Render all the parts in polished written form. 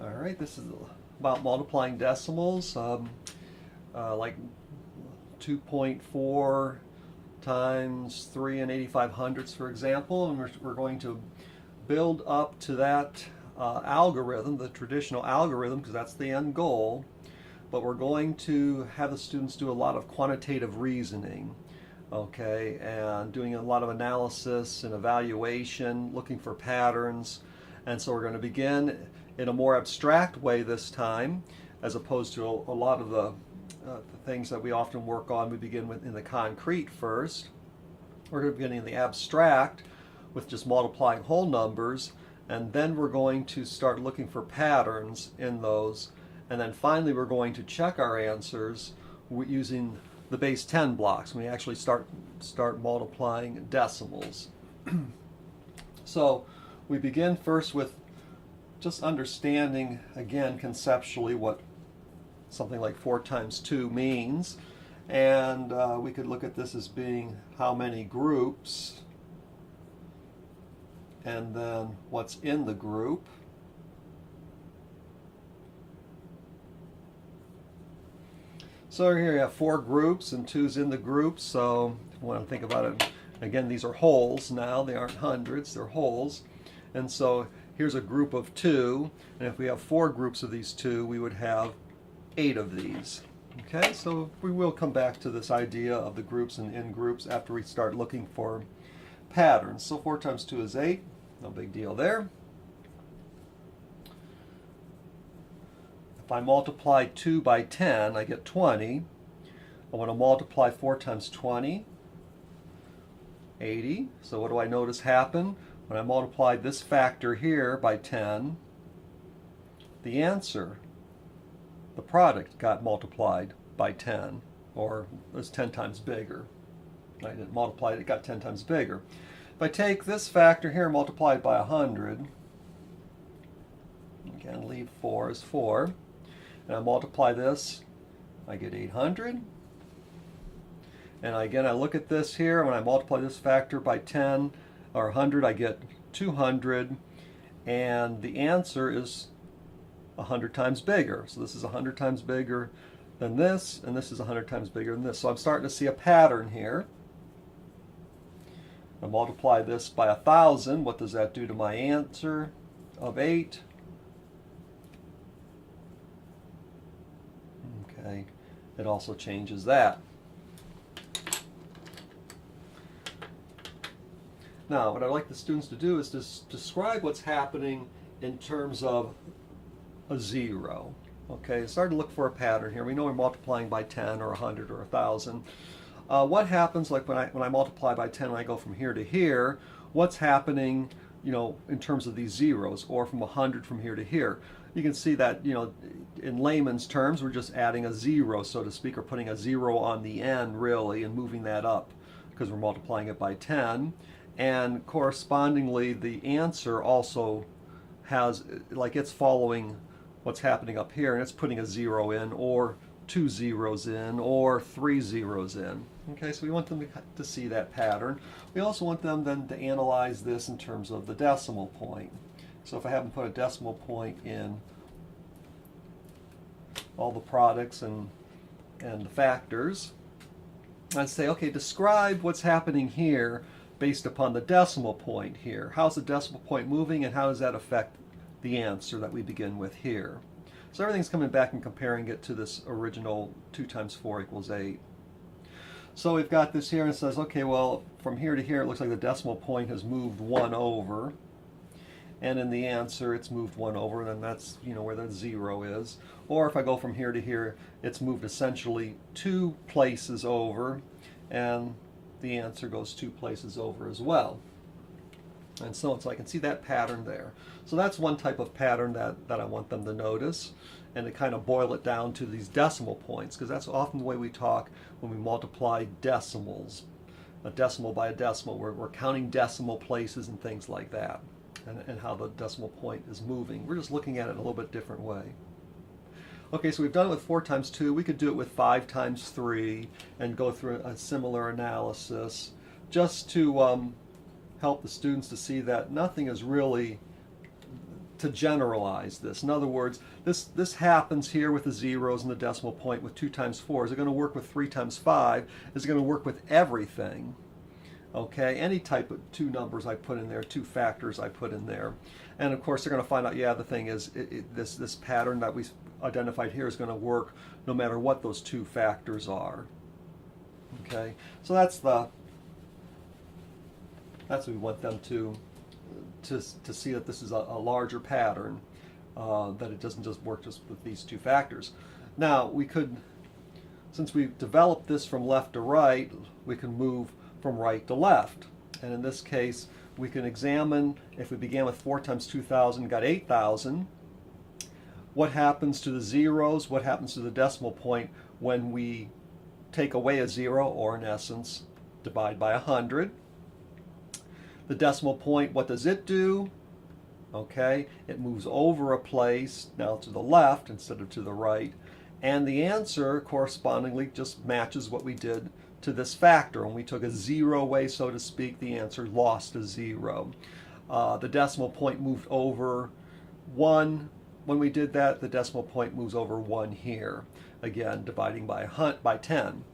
All right, this is about multiplying decimals, like 2.4 times 3 and 85 hundredths, for example, and we're going to build up to that algorithm, the traditional algorithm, because that's the end goal, but we're going to have the students do a lot of quantitative reasoning, okay, and doing a lot of analysis and evaluation, looking for patterns. And so we're going to begin in a more abstract way this time, as opposed to a lot of the things that we often work on. We begin with in the concrete first. We're going to begin in the abstract with just multiplying whole numbers, and then we're going to start looking for patterns in those, and then finally we're going to check our answers using the base 10 blocks. We actually start multiplying decimals. So we begin first with just understanding, again, conceptually what something like 4 times 2 means. And we could look at this as being how many groups, and then what's in the group. So here you have 4 groups and 2's in the group. So if you want to think about it, again, these are wholes now. They aren't hundreds, they're wholes. And so here's a group of 2, and if we have 4 groups of these 2, we would have 8 of these. Okay, so we will come back to this idea of the groups and in groups after we start looking for patterns. So 4 times 2 is 8, no big deal there. If I multiply 2 by 10, I get 20. I want to multiply 4 times 20, 80. So what do I notice happen? When I multiply this factor here by 10, the answer, the product, got multiplied by 10, or it was 10 times bigger. I didn't multiply it, it got 10 times bigger. If I take this factor here and multiply it by 100, again, leave 4 as 4, and I multiply this, I get 800. And again, I look at this here, when I multiply this factor by 10 or 100, I get 200, and the answer is 100 times bigger. So this is 100 times bigger than this, and this is 100 times bigger than this. So I'm starting to see a pattern here. I multiply this by 1,000. What does that do to my answer of 8? Okay, it also changes that. Now, what I'd like the students to do is to describe what's happening in terms of a 0. Okay, start to look for a pattern here. We know we're multiplying by 10 or 100 or 1,000. What happens, like when I multiply by 10, when I go from here to here, what's happening, in terms of these zeros, or from 100 from here to here? You can see that, in layman's terms, we're just adding a 0, so to speak, or putting a 0 on the end, really, and moving that up because we're multiplying it by 10. And correspondingly, the answer also has, like, it's following what's happening up here, and it's putting a 0 in, or 2 zeros in, or 3 zeros in. Okay, so we want them to see that pattern. We also want them then to analyze this in terms of the decimal point. So if I haven't put a decimal point in all the products and the factors, I'd say, okay, describe what's happening here based upon the decimal point here. How's the decimal point moving, and how does that affect the answer that we begin with here? So everything's coming back and comparing it to this original 2 times 4 equals 8. So we've got this here, and it says, okay, well, from here to here, it looks like the decimal point has moved 1 over. And in the answer, it's moved 1 over, and then that's, where the 0 is. Or if I go from here to here, it's moved essentially 2 places over, and the answer goes 2 places over as well. And so I can see that pattern there. So that's one type of pattern that I want them to notice, and to kind of boil it down to these decimal points, because that's often the way we talk when we multiply decimals. A decimal by a decimal, we're counting decimal places and things like that, and how the decimal point is moving. We're just looking at it in a little bit different way. Okay, so we've done it with 4 times 2. We could do it with 5 times 3 and go through a similar analysis, just to help the students to see that nothing is really to generalize this. In other words, this happens here with the zeros and the decimal point with 2 times 4. Is it going to work with 3 times 5? Is it going to work with everything? Okay, any type of 2 numbers I put in there, 2 factors I put in there. And of course they're going to find out, yeah, the thing is, this pattern that we identified here is going to work no matter what those 2 factors are. Okay, so that's what we want them to see, that this is a larger pattern, that it doesn't just work just with these 2 factors. Now we could, since we've developed this from left to right, we can move from right to left. And in this case, we can examine, if we began with 4 times 2,000, got 8,000, what happens to the zeros, what happens to the decimal point when we take away a 0, or in essence, divide by 100. The decimal point, what does it do? Okay, it moves over a place, now to the left instead of to the right. And the answer correspondingly just matches what we did to this factor. When we took a 0 away, so to speak, the answer lost a 0. The decimal point moved over 1. When we did that, the decimal point moves over 1 here. Again, dividing by 10.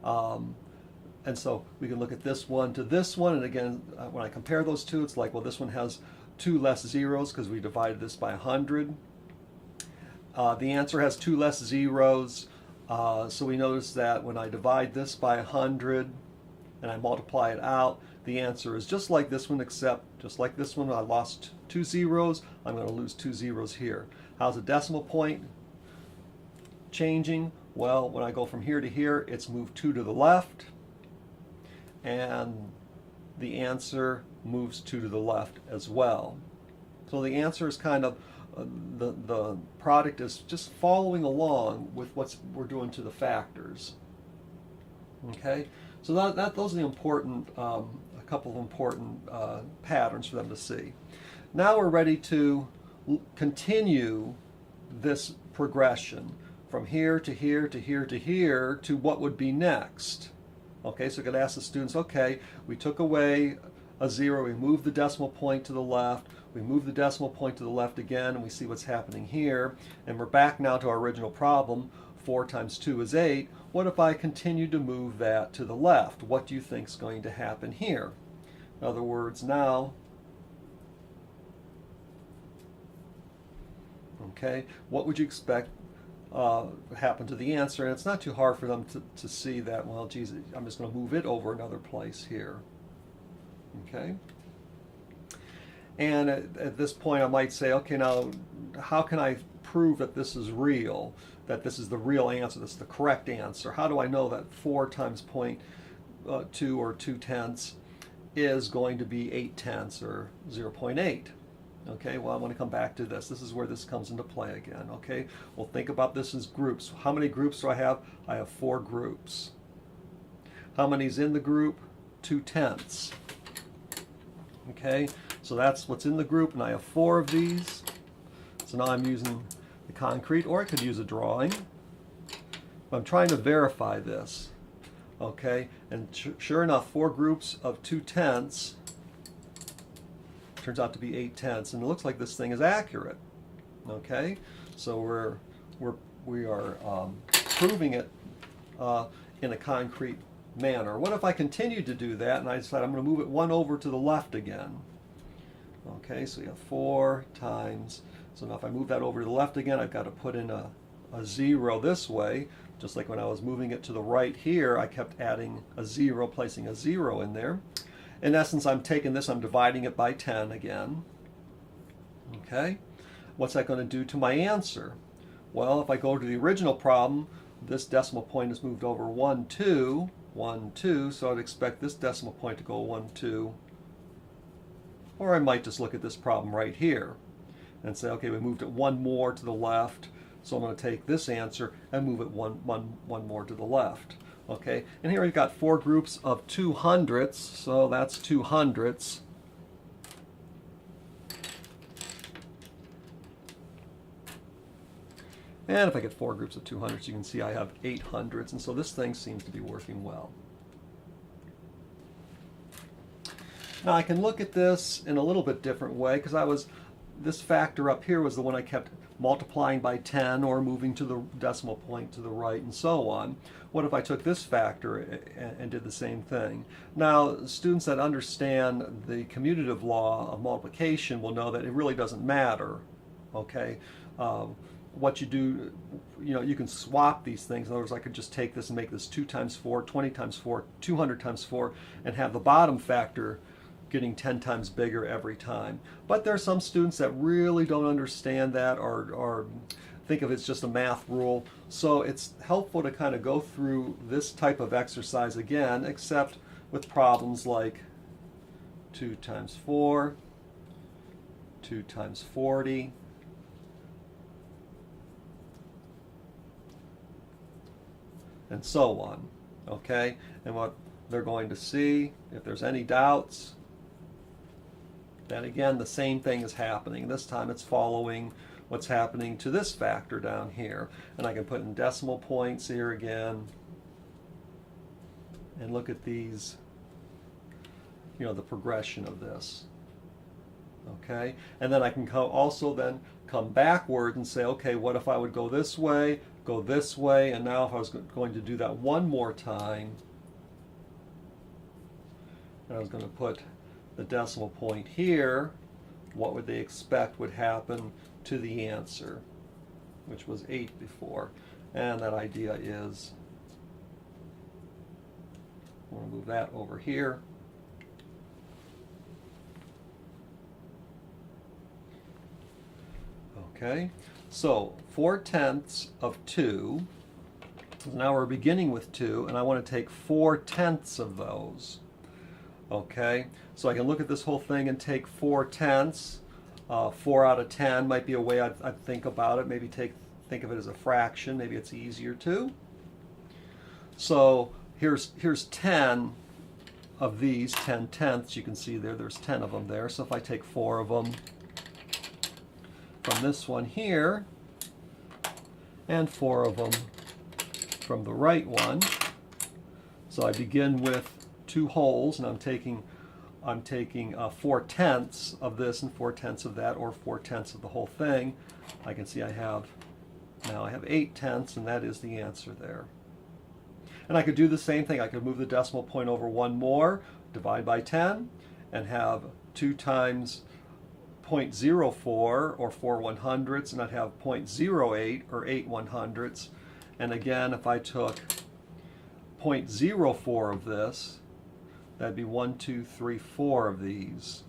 And so we can look at this one to this one, and again, when I compare those two, it's like, well, this one has 2 less zeros because we divided this by 100. The answer has 2 less zeros, so we notice that when I divide this by 100 and I multiply it out, the answer is just like this one, except just like this one, I lost 2 zeros, I'm going to lose 2 zeros here. How's the decimal point changing? Well, when I go from here to here, it's moved 2 to the left, and the answer moves 2 to the left as well. So the answer is kind of, the product is just following along with what we're doing to the factors. Okay, so those are the important, a couple of important patterns for them to see. Now we're ready to continue this progression from here to here to here to here to what would be next. Okay, so I could ask the students, okay, we took away a 0, we moved the decimal point to the left, we move the decimal point to the left again, and we see what's happening here, and we're back now to our original problem. 4 times 2 is 8. What if I continue to move that to the left? What do you think is going to happen here? In other words, now, okay, what would you expect happen to the answer? And it's not too hard for them to see that, well, geez, I'm just going to move it over another place here. Okay? And at this point I might say, okay, now how can I prove that this is real, that this is the real answer, this is the correct answer? How do I know that 4 times 0.2 or 2/10 is going to be 8/10 or 0.8? Okay, well, I want to come back to this. This is where this comes into play again. Okay, well, think about this as groups. How many groups do I have? I have 4 groups. How many's in the group? 2/10. Okay, so that's what's in the group, and I have 4 of these. So now I'm using the concrete, or I could use a drawing. I'm trying to verify this. Okay, and sure enough, 4 groups of 2/10 turns out to be 8/10, and it looks like this thing is accurate. Okay, so we are proving it in a concrete manner. What if I continue to do that and I decide I'm going to move it 1 over to the left again? Okay, so you have 4 times. So now if I move that over to the left again, I've got to put in a 0 this way. Just like when I was moving it to the right here, I kept adding a 0, placing a 0 in there. In essence, I'm taking this, I'm dividing it by 10 again. Okay, what's that going to do to my answer? Well, if I go to the original problem, this decimal point is moved over 1, 2, 1, 2, so I'd expect this decimal point to go 1, 2. Or I might just look at this problem right here and say, okay, we moved it 1 more to the left, so I'm going to take this answer and move it one more to the left. Okay, and here we've got 4 groups of 200ths, so that's 200ths. And if I get 4 groups of 200ths, you can see I have 800ths, and so this thing seems to be working well. Now I can look at this in a little bit different way, because I was this factor up here was the one I kept multiplying by 10 or moving to the decimal point to the right and so on. What if I took this factor and did the same thing? Now, students that understand the commutative law of multiplication will know that it really doesn't matter, okay? What you do, you can swap these things. In other words, I could just take this and make this 2 times 4, 20 times 4, 200 times 4, and have the bottom factor getting 10 times bigger every time. But there are some students that really don't understand that or think of it as just a math rule. So it's helpful to kind of go through this type of exercise again, except with problems like 2 times 4, 2 times 40, and so on, okay? And what they're going to see, if there's any doubts, then again, the same thing is happening. This time it's following what's happening to this factor down here. And I can put in decimal points here again and look at these, the progression of this, okay? And then I can also then come backward and say, okay, what if I would go this way, and now if I was going to do that one more time, and I was going to put the decimal point here, what would they expect would happen to the answer, which was 8 before? And that idea is, I'm going to move that over here. Okay, so 4/10 of 2. So now we're beginning with 2, and I want to take 4/10 of those. Okay, so I can look at this whole thing and take 4/10. 4 out of 10 might be a way I'd think about it. Maybe think of it as a fraction. Maybe it's easier too. So here's 10 of these 10/10. You can see there's 10 of them there. So if I take 4 of them from this one here, and 4 of them from the right one, so I begin with 2 wholes, and I'm taking 4/10 of this and 4/10 of that, or 4/10 of the whole thing. I can see now I have 8/10, and that is the answer there. And I could do the same thing. I could move the decimal point over one more, divide by 10, and have 2 times 0.04 or 4/100ths, and I'd have 0.08 or 8/100ths. And again, if I took 0.04 of this, that'd be 1, 2, 3, 4 of these.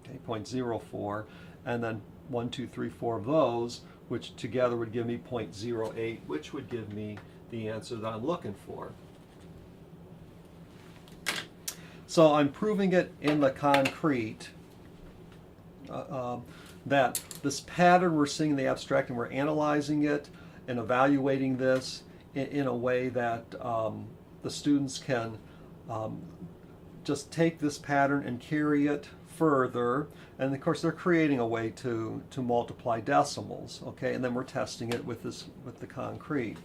Okay, 0.04, and then 1, 2, 3, 4 of those, which together would give me 0.08, which would give me the answer that I'm looking for. So I'm proving it in the concrete that this pattern we're seeing in the abstract, and we're analyzing it and evaluating this in a way that the students can just take this pattern and carry it further. And of course they're creating a way to multiply decimals, okay? And then we're testing it with the concrete.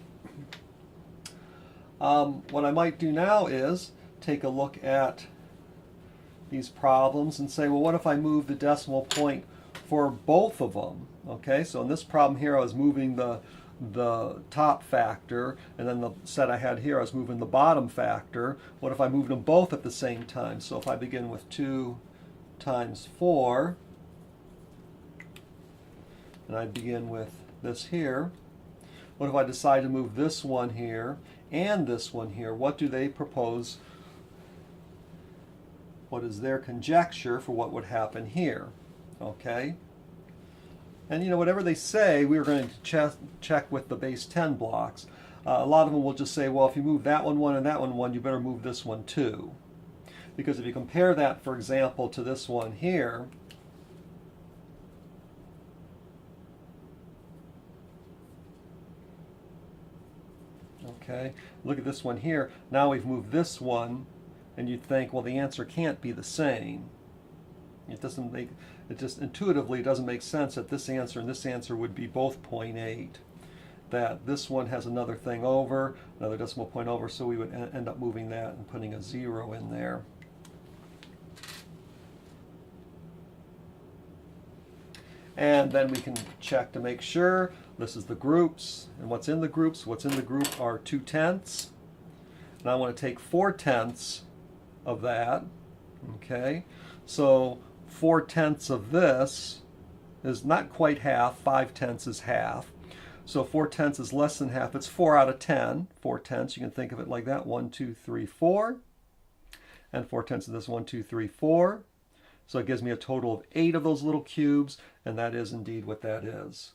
What I might do now is take a look at these problems and say, well, what if I move the decimal point for both of them? Okay, so in this problem here I was moving the top factor, and then the set I had here I was moving the bottom factor. What if I moved them both at the same time? So if I begin with 2 times 4, and I begin with this here, what if I decide to move this one here and this one here? What do they propose? What is their conjecture for what would happen here? Okay? And whatever they say, we're going to check with the base 10 blocks. A lot of them will just say, well, if you move that one and that one, you better move this one too. Because if you compare that, for example, to this one here, okay, look at this one here. Now we've moved this one, and you'd think, well, the answer can't be the same. It just intuitively doesn't make sense that this answer and this answer would be both 0.8. That this one has another thing over, another decimal point over, so we would end up moving that and putting a 0 in there. And then we can check to make sure. This is the groups, and what's in the groups? What's in the group are 2/10. And I want to take 4/10 of that. Okay, so 4/10 of this is not quite half. 5/10 is half. So 4/10 is less than half. It's 4 out of 10. 4/10, you can think of it like that. 1, 2, 3, 4. And 4/10 of this, 1, 2, 3, 4. So it gives me a total of 8 of those little cubes, and that is indeed what that is.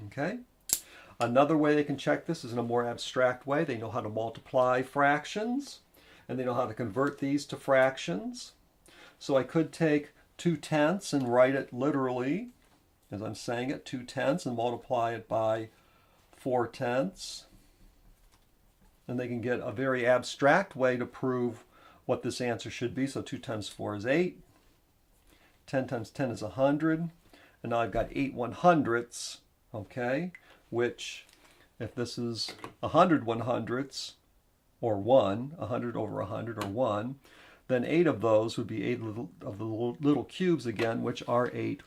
Okay? Another way they can check this is in a more abstract way. They know how to multiply fractions, and they know how to convert these to fractions. So I could take 2/10 and write it literally, as I'm saying it, 2/10, and multiply it by 4/10. And they can get a very abstract way to prove what this answer should be. So 2 times 4 is 8. 10 times 10 is 100. And now I've got 8 100ths, okay? Which, if this is 100 100ths, or 1, 100 over 100, or 1, then 8 of those would be 8 of the little cubes again, which are 8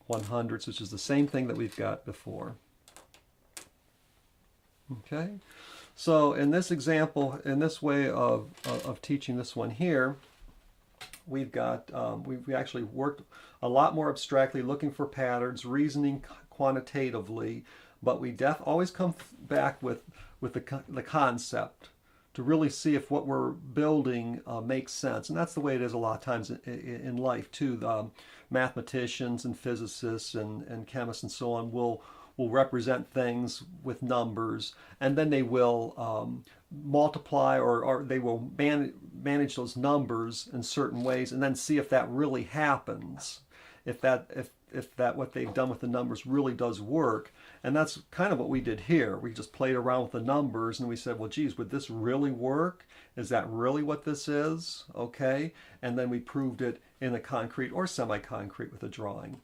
100ths, which is the same thing that we've got before. Okay? So in this example, in this way of teaching this one here, we've got, we actually worked a lot more abstractly, looking for patterns, reasoning quantitatively, but we always come back with the concept to really see if what we're building makes sense. And that's the way it is a lot of times in life too. Mathematicians and physicists and chemists and so on will represent things with numbers, and then they will multiply or they will manage those numbers in certain ways, and then see if that really happens, if that what they've done with the numbers really does work. And that's kind of what we did here. We just played around with the numbers, and we said, well, geez, would this really work? Is that really what this is? Okay, and then we proved it in the concrete or semi-concrete with a drawing.